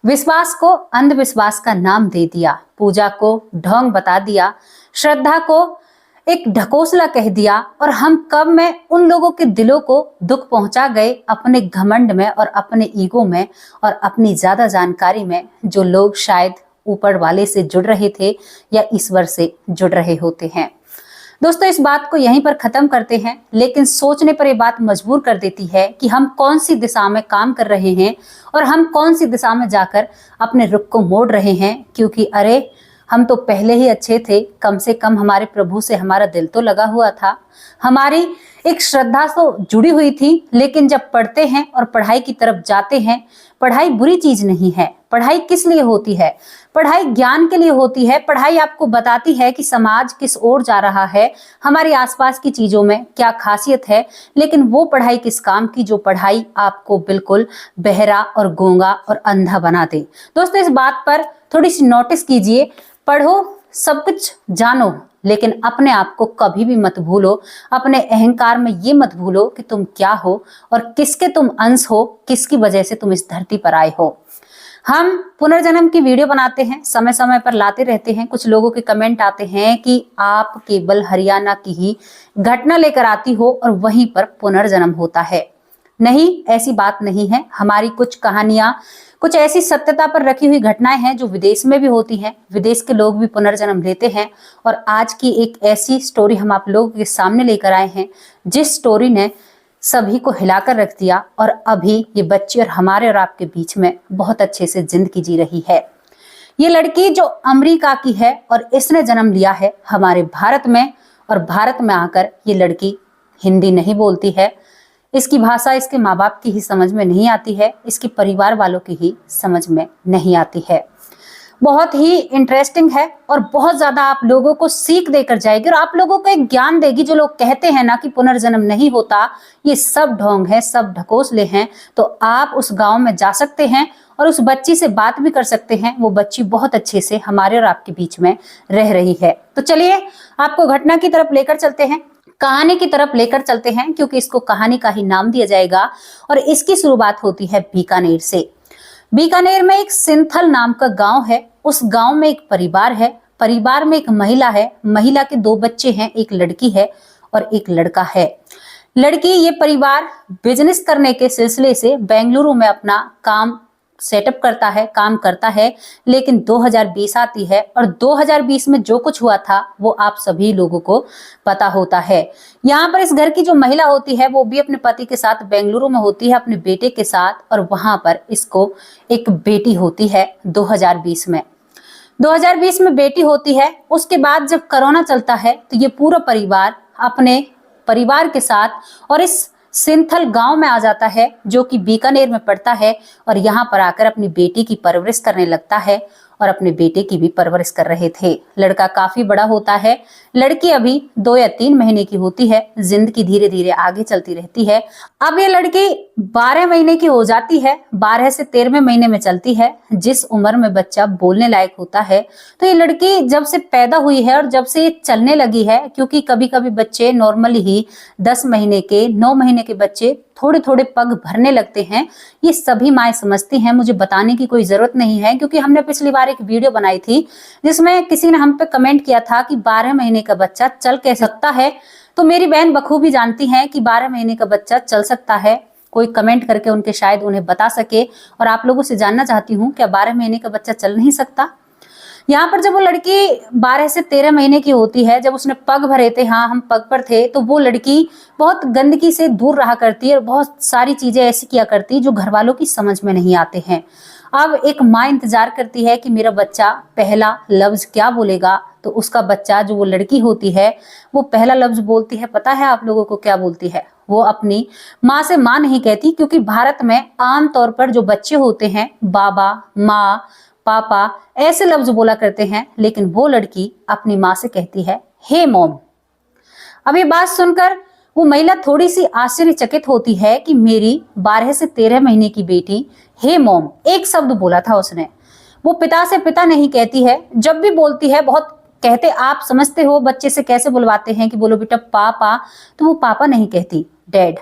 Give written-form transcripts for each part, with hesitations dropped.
विश्वास को अंधविश्वास का नाम दे दिया, पूजा को ढोंग बता दिया, श्रद्धा को एक ढकोसला कह दिया और हम कब में उन लोगों के दिलों को दुख पहुंचा गए अपने घमंड में और अपने ईगो में और अपनी ज्यादा जानकारी में, जो लोग शायद ऊपर वाले से जुड़ रहे थे या ईश्वर से जुड़ रहे होते हैं। दोस्तों, इस बात को यहीं पर खत्म करते हैं, लेकिन सोचने पर यह बात मजबूर कर देती है कि हम कौन सी दिशा में काम कर रहे हैं और हम कौन सी दिशा में जाकर अपने रुख को मोड़ रहे हैं। क्योंकि अरे, हम तो पहले ही अच्छे थे, कम से कम हमारे प्रभु से हमारा दिल तो लगा हुआ था, हमारी एक श्रद्धा तो जुड़ी हुई थी। लेकिन जब पढ़ते हैं और पढ़ाई की तरफ जाते हैं, पढ़ाई बुरी चीज नहीं है। पढ़ाई किस लिए होती है? पढ़ाई ज्ञान के लिए होती है। पढ़ाई आपको बताती है कि समाज किस ओर जा रहा है, हमारे आसपास की चीजों में क्या खासियत है। लेकिन वो पढ़ाई किस काम की जो पढ़ाई आपको बिल्कुल बहरा और गूंगा और अंधा बना दे। दोस्तों, इस बात पर थोड़ी सी नोटिस कीजिए। पढ़ो, सब कुछ जानो, लेकिन अपने आप को कभी भी मत भूलो। अपने अहंकार में ये मत भूलो कि तुम क्या हो और किसके तुम अंश हो, किसकी वजह से तुम इस धरती पर आए हो। हम पुनर्जन्म की वीडियो बनाते हैं, समय समय पर लाते रहते हैं। कुछ लोगों के कमेंट आते हैं कि आप केवल हरियाणा की ही घटना लेकर आती हो और वहीं पर पुनर्जन्म होता है। नहीं, ऐसी बात नहीं है। हमारी कुछ कहानियां, कुछ ऐसी सत्यता पर रखी हुई घटनाएं हैं जो विदेश में भी होती हैं। विदेश के लोग भी पुनर्जन्म लेते हैं। और आज की एक ऐसी स्टोरी हम आप लोगों के सामने लेकर आए हैं, जिस स्टोरी ने सभी को हिलाकर रख दिया और अभी ये बच्ची और हमारे और आपके बीच में बहुत अच्छे से जिंदगी जी रही है। ये लड़की जो अमेरिका की है और इसने जन्म लिया है हमारे भारत में, और भारत में आकर ये लड़की हिंदी नहीं बोलती है। इसकी भाषा इसके माँ बाप की ही समझ में नहीं आती है, इसकी परिवार वालों की ही समझ में नहीं आती है। बहुत ही इंटरेस्टिंग है और बहुत ज्यादा आप लोगों को सीख देकर जाएगी और आप लोगों को एक ज्ञान देगी। जो लोग कहते हैं ना कि पुनर्जन्म नहीं होता, ये सब ढोंग है, सब ढकोसले हैं। तो आप उस गांव में जा सकते हैं और उस बच्ची से बात भी कर सकते हैं। वो बच्ची बहुत अच्छे से हमारे और आपके बीच में रह रही है। तो चलिए, आपको घटना की तरफ लेकर चलते हैं, कहानी की तरफ लेकर चलते हैं, क्योंकि इसको कहानी का ही नाम दिया जाएगा। और इसकी शुरुआत होती है बीकानेर से। बीकानेर में एक सिंथल नाम का गांव है। उस गांव में एक परिवार है। परिवार में एक महिला है। महिला के 2 बच्चे हैं, एक लड़की है और एक लड़का है। लड़की, ये परिवार बिजनेस करने के सिलसिले से बेंगलुरु में अपना काम सेटअप करता है, काम करता है। लेकिन 2020 आती है और 2020 में जो कुछ हुआ था वो आप सभी लोगों को पता होता है। यहाँ पर इस घर की जो महिला होती है वो भी अपने पति के साथ बेंगलुरु में होती है, अपने बेटे के साथ, और वहां पर इसको एक बेटी होती है 2020 में। 2020 में बेटी होती है। उसके बाद जब कोरोना चलता है तो ये पूरा परिवार अपने परिवार के साथ और इस सिंथल गांव में आ जाता है, जो कि बीकानेर में पड़ता है, और यहाँ पर आकर अपनी बेटी की परवरिश करने लगता है और अपने बेटे की भी परवरिश कर रहे थे। लड़का काफी बड़ा होता है, लड़की अभी 2 या 3 महीने की होती है। जिंदगी धीरे धीरे आगे चलती रहती है। अब ये लड़की 12 महीने की हो जाती है, 12 से 13वें महीने में चलती है, जिस उम्र में बच्चा बोलने लायक होता है। तो ये लड़की जब से पैदा हुई है और जब से ये चलने लगी है, क्योंकि कभी कभी बच्चे नॉर्मली ही 10 महीने के, 9 महीने के बच्चे थोड़े थोड़े पग भरने लगते हैं। ये सभी माएँ समझती हैं, मुझे बताने की कोई जरूरत नहीं है, क्योंकि हमने पिछली बार एक वीडियो बनाई थी जिसमें किसी ने हम पे कमेंट किया था कि 12 महीने का बच्चा चल कैसे सकता है। तो मेरी बहन बखूबी जानती हैं कि 12 महीने का बच्चा चल सकता है। कोई कमेंट करके उनके शायद उन्हें बता सके। और आप लोगों से जानना चाहती हूँ, क्या 12 महीने का बच्चा चल नहीं सकता? यहाँ पर जब वो लड़की 12 से 13 महीने की होती है, जब उसने पग भरे थे, हाँ हम पग पर थे, तो वो लड़की बहुत गंदगी से दूर रहा करती है और बहुत सारी चीजें ऐसी किया करती जो घर वालों की समझ में नहीं आते हैं। अब एक माँ इंतजार करती है कि मेरा बच्चा पहला लफ्ज क्या बोलेगा। तो उसका बच्चा, जो वो लड़की होती है, वो पहला लफ्ज बोलती है। पता है आप लोगों को क्या बोलती है? वो अपनी माँ से माँ नहीं कहती, क्योंकि भारत में आमतौर पर जो बच्चे होते हैं बाबा, माँ, पापा ऐसे लफ्ज बोला करते हैं। लेकिन वो लड़की अपनी माँ से कहती है हे मॉम। अब ये बात सुनकर वो महिला थोड़ी सी आश्चर्यचकित होती है कि मेरी 12 से 13 महीने की बेटी हे मॉम एक शब्द बोला था उसने। वो पिता से पिता नहीं कहती है। जब भी बोलती है, बहुत कहते आप समझते हो बच्चे से कैसे बुलवाते हैं कि बोलो बेटा पापा, तो वो पापा नहीं कहती, डैड।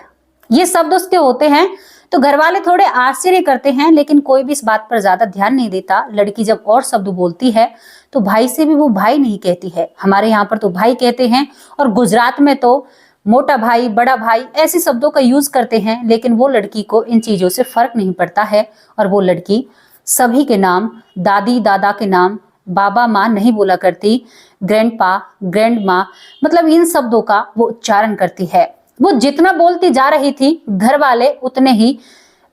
ये शब्द उसके होते हैं। तो घर वाले थोड़े आश्चर्य करते हैं, लेकिन कोई भी इस बात पर ज्यादा ध्यान नहीं देता। लड़की जब और शब्द बोलती है तो भाई से भी वो भाई नहीं कहती है। हमारे यहाँ पर तो भाई कहते हैं और गुजरात में तो मोटा भाई, बड़ा भाई ऐसे शब्दों का यूज करते हैं। लेकिन वो लड़की को इन चीजों से फर्क नहीं पड़ता है और वो लड़की सभी के नाम, दादी दादा के नाम, बाबा माँ नहीं बोला करती, ग्रैंडपा, ग्रैंड माँ, मतलब इन शब्दों का वो उच्चारण करती है। वो जितना बोलती जा रही थी, घर वाले उतने ही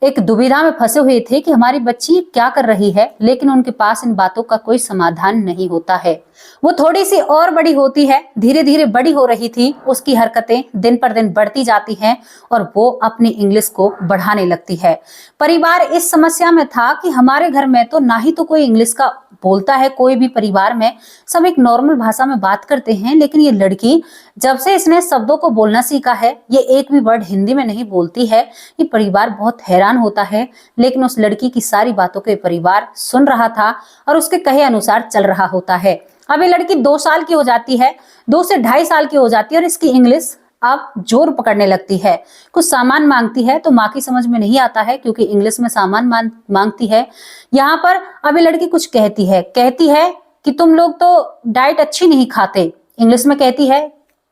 एक दुविधा में फंसे हुए थे कि हमारी बच्ची क्या कर रही है, लेकिन उनके पास इन बातों का कोई समाधान नहीं होता है। वो थोड़ी सी और बड़ी होती है, धीरे धीरे बड़ी हो रही थी, उसकी हरकतें दिन पर दिन बढ़ती जाती हैं और वो अपनी इंग्लिश को बढ़ाने लगती है। परिवार इस समस्या में था कि हमारे घर में तो ना ही तो कोई इंग्लिश का बोलता है, कोई भी परिवार में सब एक नॉर्मल भाषा में बात करते हैं, लेकिन ये लड़की जब से इसने शब्दों को बोलना सीखा है, ये एक भी वर्ड हिंदी में नहीं बोलती है। ये परिवार बहुत हैरान होता है, लेकिन उस लड़की की सारी बातों को परिवार सुन रहा था और उसके कहे अनुसार चल रहा होता है। अब ये लड़की 2 साल की हो जाती है, 2 से 2.5 साल की हो जाती है और इसकी इंग्लिश अब जोर पकड़ने लगती है। कुछ सामान मांगती है तो माँ की समझ में नहीं आता है, क्योंकि इंग्लिश में सामान मांगती है। यहाँ पर अब ये लड़की कुछ कहती है कि तुम लोग तो डाइट अच्छी नहीं खाते, इंग्लिश में कहती है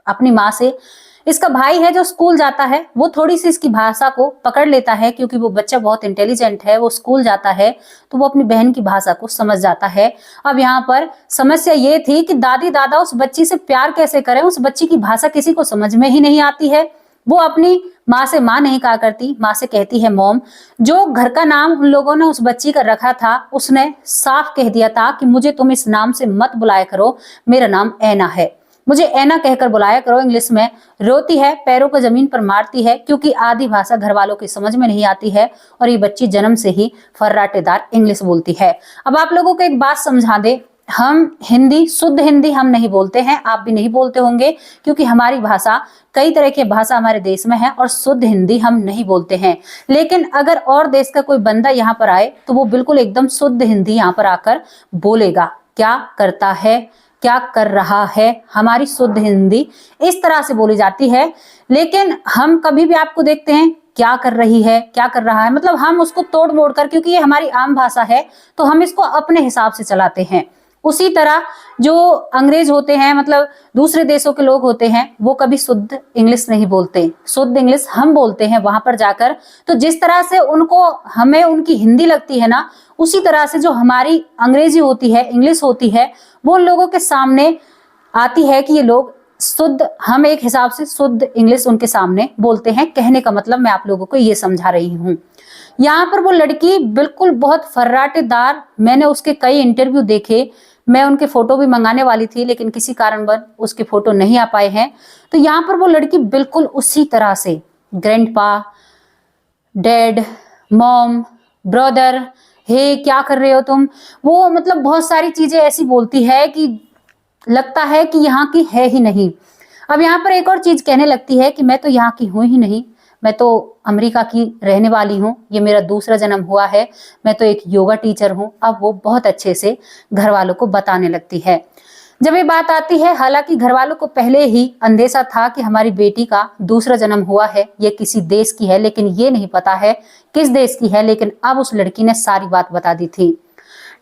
अपनी माँ से। इसका भाई है जो स्कूल जाता है, वो थोड़ी सी इसकी भाषा को पकड़ लेता है, क्योंकि वो बच्चा बहुत इंटेलिजेंट है, वो स्कूल जाता है तो वो अपनी बहन की भाषा को समझ जाता है। अब यहाँ पर समस्या ये थी कि दादी दादा उस बच्ची से प्यार कैसे करें, उस बच्ची की भाषा किसी को समझ में ही नहीं आती है। वो अपनी माँ से माँ नहीं कहा करती, माँ से कहती है मॉम। जो घर का नाम उन लोगों ने उस बच्ची का रखा था, उसने साफ कह दिया था कि मुझे तुम इस नाम से मत बुलाया करो, मेरा नाम ऐना है, मुझे ऐना कहकर बुलाया करो। इंग्लिश में रोती है, पैरों को जमीन पर मारती है, क्योंकि आधी भाषा घर वालों की समझ में नहीं आती है और ये बच्ची जन्म से ही फर्राटेदार इंग्लिश बोलती है। अब आप लोगों को एक बात समझा दे, हम हिंदी, शुद्ध हिंदी हम नहीं बोलते हैं, आप भी नहीं बोलते होंगे, क्योंकि हमारी भाषा, कई तरह की भाषा हमारे देश में है और शुद्ध हिंदी हम नहीं बोलते हैं। लेकिन अगर और देश का कोई बंदा यहाँ पर आए तो वो बिल्कुल एकदम शुद्ध हिंदी यहाँ पर आकर बोलेगा। क्या करता है, क्या कर रहा है, हमारी शुद्ध हिंदी इस तरह से बोली जाती है। लेकिन हम कभी भी आपको देखते हैं क्या कर रही है, क्या कर रहा है, मतलब हम उसको तोड़ मोड़ कर, क्योंकि ये हमारी आम भाषा है तो हम इसको अपने हिसाब से चलाते हैं। उसी तरह जो अंग्रेज होते हैं, मतलब दूसरे देशों के लोग होते हैं, वो कभी शुद्ध इंग्लिश नहीं बोलते, शुद्ध इंग्लिश हम बोलते हैं वहां पर जाकर। तो जिस तरह से उनको हमें उनकी हिंदी लगती है ना, उसी तरह से जो हमारी अंग्रेजी होती है, इंग्लिश होती है, वो उन लोगों के सामने आती है कि ये लोग शुद्ध, हम एक हिसाब से शुद्ध इंग्लिश उनके सामने बोलते हैं। कहने का मतलब मैं आप लोगों को ये समझा रही हूँ। यहाँ पर वो लड़की बिल्कुल बहुत फर्राटेदार, मैंने उसके कई इंटरव्यू देखे, मैं उनके फोटो भी मंगाने वाली थी, लेकिन किसी कारणवश उसके फोटो नहीं आ पाए हैं। तो यहाँ पर वो लड़की बिल्कुल उसी तरह से ग्रैंडपा, डैड, मॉम, ब्रदर, हे क्या कर रहे हो तुम, वो मतलब बहुत सारी चीजें ऐसी बोलती है कि लगता है कि यहाँ की है ही नहीं। अब यहाँ पर एक और चीज कहने लगती है कि मैं तो यहाँ की हूं ही नहीं, मैं तो अमेरिका की रहने वाली हूँ, ये मेरा दूसरा जन्म हुआ है, मैं तो एक योगा टीचर हूँ। अब वो बहुत अच्छे से घर वालों को बताने लगती है। जब ये बात आती है, हालांकि घर वालों को पहले ही अंदेशा था कि हमारी बेटी का दूसरा जन्म हुआ है, ये किसी देश की है, लेकिन ये नहीं पता है किस देश की है। लेकिन अब उस लड़की ने सारी बात बता दी थी।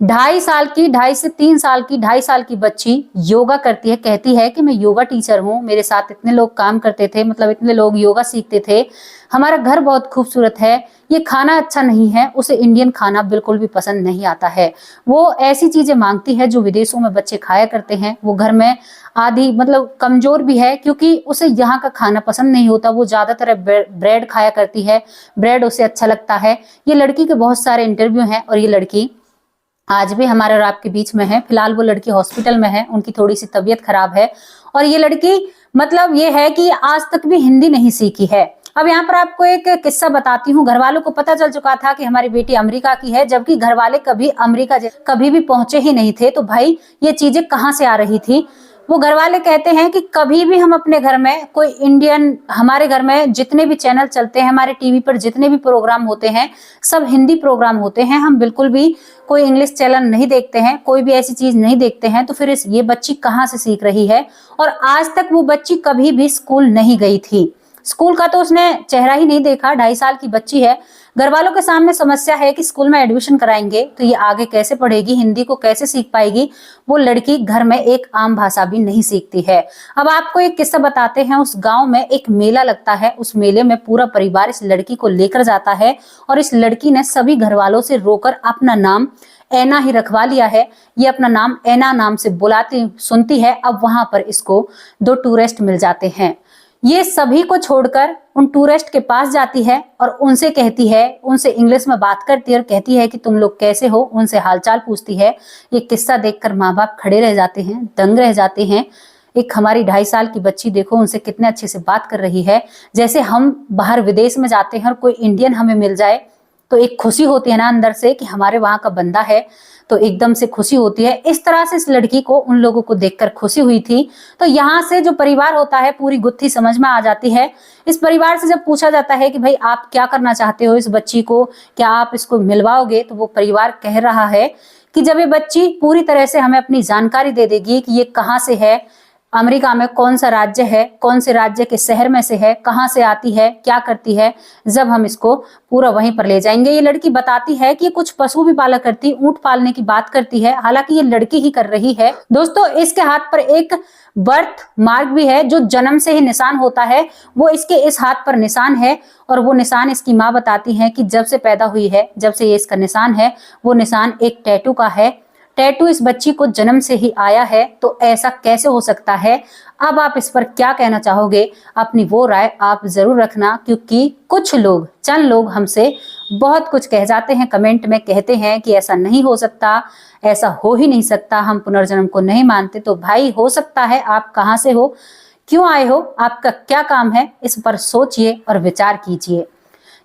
2.5 साल की, 2.5 से 3 साल की, 2.5 साल की बच्ची योगा करती है, कहती है कि मैं योगा टीचर हूँ, मेरे साथ इतने लोग काम करते थे, मतलब इतने लोग योगा सीखते थे, हमारा घर बहुत खूबसूरत है, ये खाना अच्छा नहीं है, उसे इंडियन खाना बिल्कुल भी पसंद नहीं आता है। वो ऐसी चीजें मांगती है जो विदेशों में बच्चे खाया करते हैं। वो घर में आधी मतलब कमजोर भी है, क्योंकि उसे यहाँ का खाना पसंद नहीं होता, वो ज्यादातर ब्रेड खाया करती है, ब्रेड उसे अच्छा लगता है। ये लड़की के बहुत सारे इंटरव्यू हैं और ये लड़की आज भी हमारे और आपके बीच में है। फिलहाल वो लड़की हॉस्पिटल में है, उनकी थोड़ी सी तबीयत खराब है और ये लड़की मतलब ये है कि आज तक भी हिंदी नहीं सीखी है। अब यहाँ पर आपको एक किस्सा बताती हूँ। घर वालों को पता चल चुका था कि हमारी बेटी अमेरिका की है, जबकि घर वाले कभी अमेरिका कभी भी पहुंचे ही नहीं थे। तो भाई ये चीजें कहाँ से आ रही थी? वो घर वाले कहते हैं कि कभी भी हम अपने घर में कोई इंडियन, हमारे घर में जितने भी चैनल चलते हैं, हमारे टीवी पर जितने भी प्रोग्राम होते हैं, सब हिंदी प्रोग्राम होते हैं। हम बिल्कुल भी कोई इंग्लिश चैनल नहीं देखते हैं, कोई भी ऐसी चीज नहीं देखते हैं। तो फिर ये बच्ची कहाँ से सीख रही है? और आज तक वो बच्ची कभी भी स्कूल नहीं गई थी। स्कूल का तो उसने चेहरा ही नहीं देखा, 2.5 साल की बच्ची है। घर वालों के सामने समस्या है कि स्कूल में एडमिशन कराएंगे तो ये आगे कैसे पढ़ेगी, हिंदी को कैसे सीख पाएगी। वो लड़की घर में एक आम भाषा भी नहीं सीखती है। अब आपको एक किस्सा बताते हैं। उस गांव में एक मेला लगता है। उस मेले में पूरा परिवार इस लड़की को लेकर जाता है और इस लड़की ने सभी घर वालों से रोकर अपना नाम ऐना ही रखवा लिया है। ये अपना नाम ऐना नाम से बुलाती सुनती है। अब वहां पर इसको 2 टूरिस्ट मिल जाते हैं। ये सभी को छोड़कर उन टूरिस्ट के पास जाती है और उनसे कहती है, उनसे इंग्लिश में बात करती है और कहती है कि तुम लोग कैसे हो, उनसे हालचाल पूछती है। ये किस्सा देखकर माँ बाप खड़े रह जाते हैं, दंग रह जाते हैं। एक हमारी 2.5 साल की बच्ची देखो उनसे कितने अच्छे से बात कर रही है। जैसे हम बाहर विदेश में जाते हैं और कोई इंडियन हमें मिल जाए तो एक खुशी होती है ना अंदर से कि हमारे वहां का बंदा है, तो एकदम से खुशी होती है। इस तरह से इस लड़की को उन लोगों को देखकर खुशी हुई थी। तो यहाँ से जो परिवार होता है पूरी गुत्थी समझ में आ जाती है। इस परिवार से जब पूछा जाता है कि भाई आप क्या करना चाहते हो इस बच्ची को, क्या आप इसको मिलवाओगे, तो वो परिवार कह रहा है कि जब ये बच्ची पूरी तरह से हमें अपनी जानकारी दे देगी कि ये कहाँ से है, अमेरिका में कौन सा राज्य है, कौन से राज्य के शहर में से है, कहाँ से आती है, क्या करती है, जब हम इसको पूरा वहीं पर ले जाएंगे। ये लड़की बताती है कि कुछ पशु भी पाला करती, ऊंट पालने की बात करती है। हालांकि ये लड़की ही कर रही है। दोस्तों इसके हाथ पर एक बर्थ मार्क भी है जो जन्म से ही निशान होता है, वो इसके इस हाथ पर निशान है। और वो निशान इसकी माँ बताती है कि जब से पैदा हुई है, जब से ये इसका निशान है, वो निशान एक टैटू का है। टैटू इस बच्ची को जन्म से ही आया है, तो ऐसा कैसे हो सकता है। अब आप इस पर क्या कहना चाहोगे, अपनी वो राय आप जरूर रखना, क्योंकि कुछ लोग, चंद लोग हमसे बहुत कुछ कह जाते हैं, कमेंट में कहते हैं कि ऐसा नहीं हो सकता, ऐसा हो ही नहीं सकता, हम पुनर्जन्म को नहीं मानते। तो भाई हो सकता है, आप कहाँ से हो, क्यों आए हो, आपका क्या काम है, इस पर सोचिए और विचार कीजिए।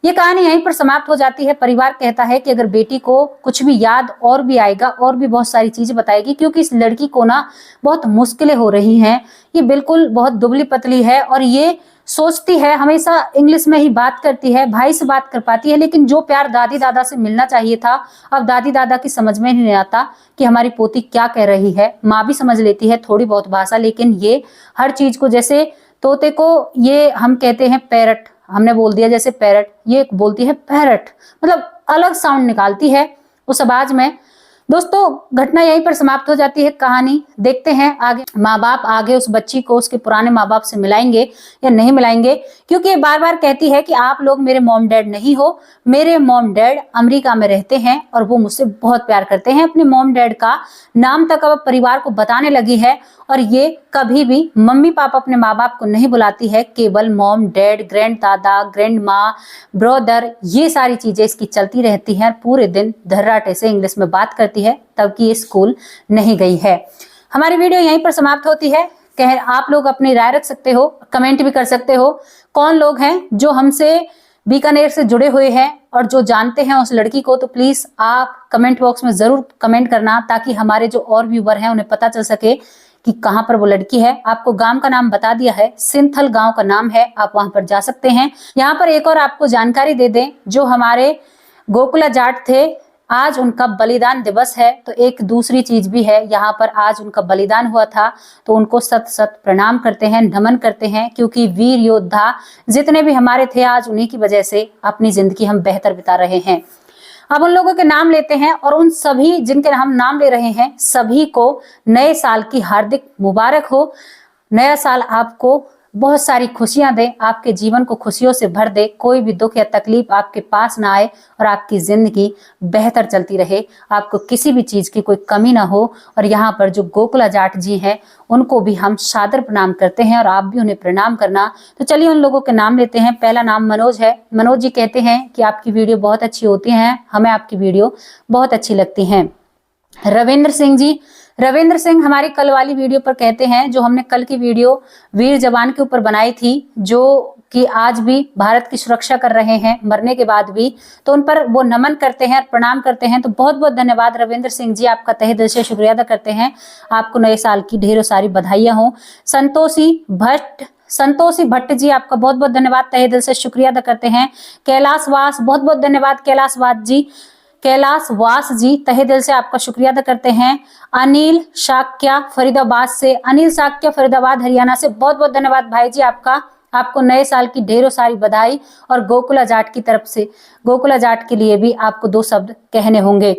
ये कहानी यहीं पर समाप्त हो जाती है। परिवार कहता है कि अगर बेटी को कुछ भी याद और भी आएगा और भी बहुत सारी चीजें बताएगी, क्योंकि इस लड़की को ना बहुत मुश्किलें हो रही हैं। ये बिल्कुल बहुत दुबली पतली है और ये सोचती है, हमेशा इंग्लिश में ही बात करती है, भाई से बात कर पाती है, लेकिन जो प्यार दादी दादा से मिलना चाहिए था, अब दादी दादा की समझ में नहीं आता कि हमारी पोती क्या कह रही है। माँ भी समझ लेती है थोड़ी बहुत भाषा, लेकिन ये हर चीज को, जैसे तोते को ये हम कहते हैं पैरट, हमने बोल दिया जैसे पैरट, ये बोलती है पैरट, मतलब अलग साउंड निकालती है उस आवाज में। दोस्तों घटना यहीं पर समाप्त हो जाती है कहानी। देखते हैं आगे माँ बाप आगे उस बच्ची को उसके पुराने माँ बाप से मिलाएंगे या नहीं मिलाएंगे, क्योंकि ये बार बार कहती है कि आप लोग मेरे मॉम डैड नहीं हो, मेरे मॉम डैड अमेरिका में रहते हैं और वो मुझसे बहुत प्यार करते हैं। अपने मॉम डैड का नाम तक अब परिवार को बताने लगी है और ये कभी भी मम्मी पापा अपने माँ बाप को नहीं बुलाती है, केवल मॉम डैड, ग्रैंड दादा, ग्रैंड माँ, ब्रदर, ये सारी चीजें इसकी चलती रहती हैं। पूरे दिन धर्राटे से इंग्लिश में बात करती है, तब कि ये स्कूल नहीं गई है। हमारी वीडियो यहीं पर समाप्त होती है। आप लोग अपनी राय रख सकते हो, कमेंट भी कर सकते हो। कौन लोग हैं जो हमसे बीकानेर से जुड़े हुए हैं और जो जानते हैं उस लड़की को, तो प्लीज आप कमेंट बॉक्स में जरूर कमेंट करना, ताकि हमारे जो और व्यूवर हैं उन्हें पता चल सके कि कहां पर वो लड़की है। आपको गांव का नाम बता दिया है, सिंथल गांव का नाम है, आप वहां पर जा सकते हैं। यहाँ पर एक और आपको जानकारी दे दें, जो हमारे गोकुला जाट थे, आज उनका बलिदान दिवस है। तो एक दूसरी चीज भी है, यहाँ पर आज उनका बलिदान हुआ था, तो उनको सत सत प्रणाम करते हैं, नमन करते हैं, क्योंकि वीर योद्धा जितने भी हमारे थे आज उन्हीं की वजह से अपनी जिंदगी हम बेहतर बिता रहे हैं। अब उन लोगों के नाम लेते हैं और उन सभी जिनके हम नाम ले रहे हैं सभी को नए साल की हार्दिक मुबारक हो। नया साल आपको बहुत सारी खुशियां दे, आपके जीवन को खुशियों से भर दे, कोई भी दुख या तकलीफ आपके पास ना आए और आपकी जिंदगी बेहतर चलती रहे, आपको किसी भी चीज की कोई कमी ना हो। और यहाँ पर जो गोकुला जाट जी हैं उनको भी हम सादर प्रणाम करते हैं और आप भी उन्हें प्रणाम करना। तो चलिए उन लोगों के नाम लेते हैं। पहला नाम मनोज है। मनोज जी कहते हैं कि आपकी वीडियो बहुत अच्छी होती है, हमें आपकी वीडियो बहुत अच्छी लगती है। रविंद्र सिंह जी, रविंद्र सिंह हमारी कल वाली वीडियो पर कहते हैं, जो हमने कल की वीडियो वीर जवान के ऊपर बनाई थी, जो कि आज भी भारत की सुरक्षा कर रहे हैं मरने के बाद भी, तो उन पर वो नमन करते हैं और प्रणाम करते हैं। तो बहुत बहुत धन्यवाद रविंद्र सिंह जी, आपका तहे दिल से शुक्रिया अदा करते हैं। आपको नए साल की ढेरों सारी बधाइयां हो। संतोषी भट्ट जी, आपका बहुत बहुत धन्यवाद, तहे दिल से शुक्रिया अदा करते हैं। कैलाश वास, बहुत बहुत धन्यवाद कैलाश वास जी, तहे दिल से आपका शुक्रिया अदा करते हैं। अनिल शाक्या फरीदाबाद से, अनिल शाक्या फरीदाबाद हरियाणा से, बहुत बहुत धन्यवाद भाई जी आपका, आपको नए साल की ढेरों सारी बधाई। और गोकुला जाट की तरफ से, गोकुला जाट के लिए भी आपको 2 शब्द कहने होंगे।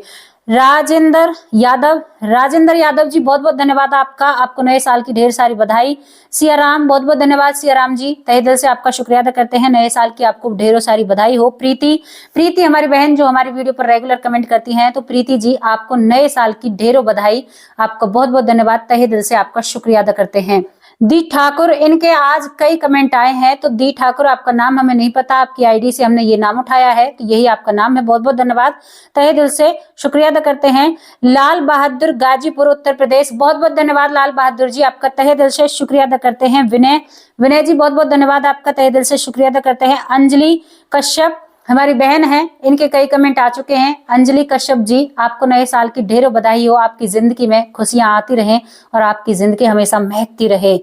राजेंद्र यादव जी, बहुत बहुत धन्यवाद आपका, आपको नए साल की ढेर सारी बधाई। सिया राम, बहुत बहुत धन्यवाद सिया राम जी, तहे दिल से आपका शुक्रिया अदा करते हैं, नए साल की आपको ढेरों सारी बधाई हो। प्रीति हमारी बहन जो हमारी वीडियो पर रेगुलर कमेंट करती हैं, तो प्रीति जी आपको नए साल की ढेरों बधाई, आपका बहुत बहुत धन्यवाद, तहे दिल से आपका शुक्रिया अदा करते हैं। दी ठाकुर, इनके आज कई कमेंट आए हैं, तो दी ठाकुर आपका नाम हमें नहीं पता, आपकी आईडी से हमने ये नाम उठाया है, तो यही आपका नाम है, बहुत बहुत धन्यवाद, तहे दिल से शुक्रिया अदा करते हैं। लाल बहादुर, गाजीपुर उत्तर प्रदेश, बहुत बहुत धन्यवाद लाल बहादुर जी, आपका तहे दिल से शुक्रिया अदा करते हैं। विनय जी, बहुत बहुत धन्यवाद, आपका तहे दिल से शुक्रिया अदा करते हैं। अंजलि कश्यप हमारी बहन है, इनके कई कमेंट आ चुके हैं। अंजलि कश्यप जी, आपको नए साल की ढेरों बधाई हो, आपकी जिंदगी में खुशियां आती रहें और आपकी जिंदगी हमेशा महकती रहे।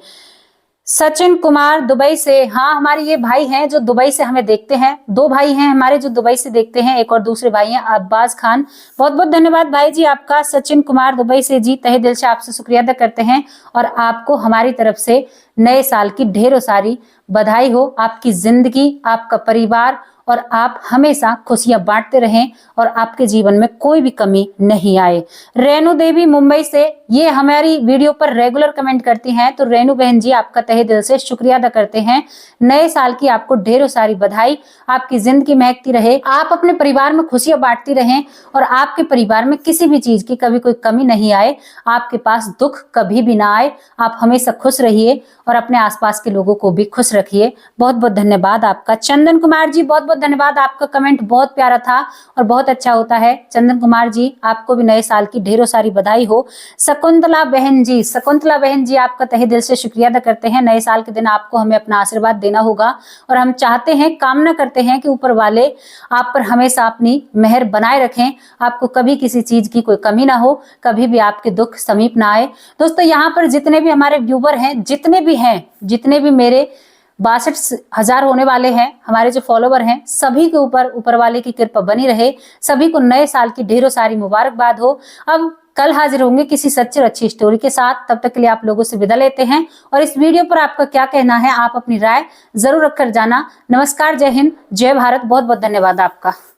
सचिन कुमार दुबई से, हाँ हमारे ये भाई हैं जो दुबई से हमें देखते हैं, 2 भाई हैं हमारे जो दुबई से देखते हैं, एक और दूसरे भाई हैं अब्बास खान, बहुत बहुत धन्यवाद भाई जी आपका। सचिन कुमार दुबई से जी, तहे दिल से आपसे शुक्रिया अदा करते हैं और आपको हमारी तरफ से नए साल की ढेरों सारी बधाई हो। आपकी जिंदगी, आपका परिवार और आप हमेशा खुशियां बांटते रहें और आपके जीवन में कोई भी कमी नहीं आए। रेणु देवी मुंबई से, ये हमारी वीडियो पर रेगुलर कमेंट करती हैं, तो रेणु बहन जी आपका तहे दिल से शुक्रिया अदा करते हैं, नए साल की आपको ढेरों सारी बधाई, आपकी जिंदगी महकती रहे, आप अपने परिवार में खुशियां बांटती रहें और आपके परिवार में किसी भी चीज की कभी कोई कमी नहीं आए, आपके पास दुख कभी भी ना आए, आप हमेशा खुश रहिए और अपने आसपास के लोगों को भी खुश रखिए। बहुत बहुत धन्यवाद आपका। चंदन कुमार जी, बहुत बहुत धन्यवाद, आपका कमेंट बहुत प्यारा था और बहुत अच्छा होता है। चंदन कुमार जी, आपको भी नए साल की ढेरों सारी बधाई हो। शकुंतला बहन जी, आपका तहे दिल से शुक्रिया अदा करते हैं, नए साल के दिन आपको हमें अपना आशीर्वाद देना होगा और हम चाहते हैं, कामना करते हैं कि ऊपर वाले आप पर हमेशा अपनी मेहर बनाए रखें, आपको कभी किसी चीज की कोई कमी ना हो, कभी भी आपके दुख समीप ना आए। दोस्तों, यहाँ पर जितने भी हमारे व्यूवर हैं, जितने भी मेरे 62,000 होने वाले हैं, हमारे जो फॉलोवर हैं, सभी के ऊपर वाले की कृपा बनी रहे, सभी को नए साल की ढेरों सारी मुबारकबाद हो। अब कल हाजिर होंगे किसी सच्ची और अच्छी स्टोरी के साथ, तब तक के लिए आप लोगों से विदा लेते हैं और इस वीडियो पर आपका क्या कहना है, आप अपनी राय जरूर रखकर जाना। नमस्कार, जय हिंद, जय भारत, बहुत बहुत धन्यवाद आपका।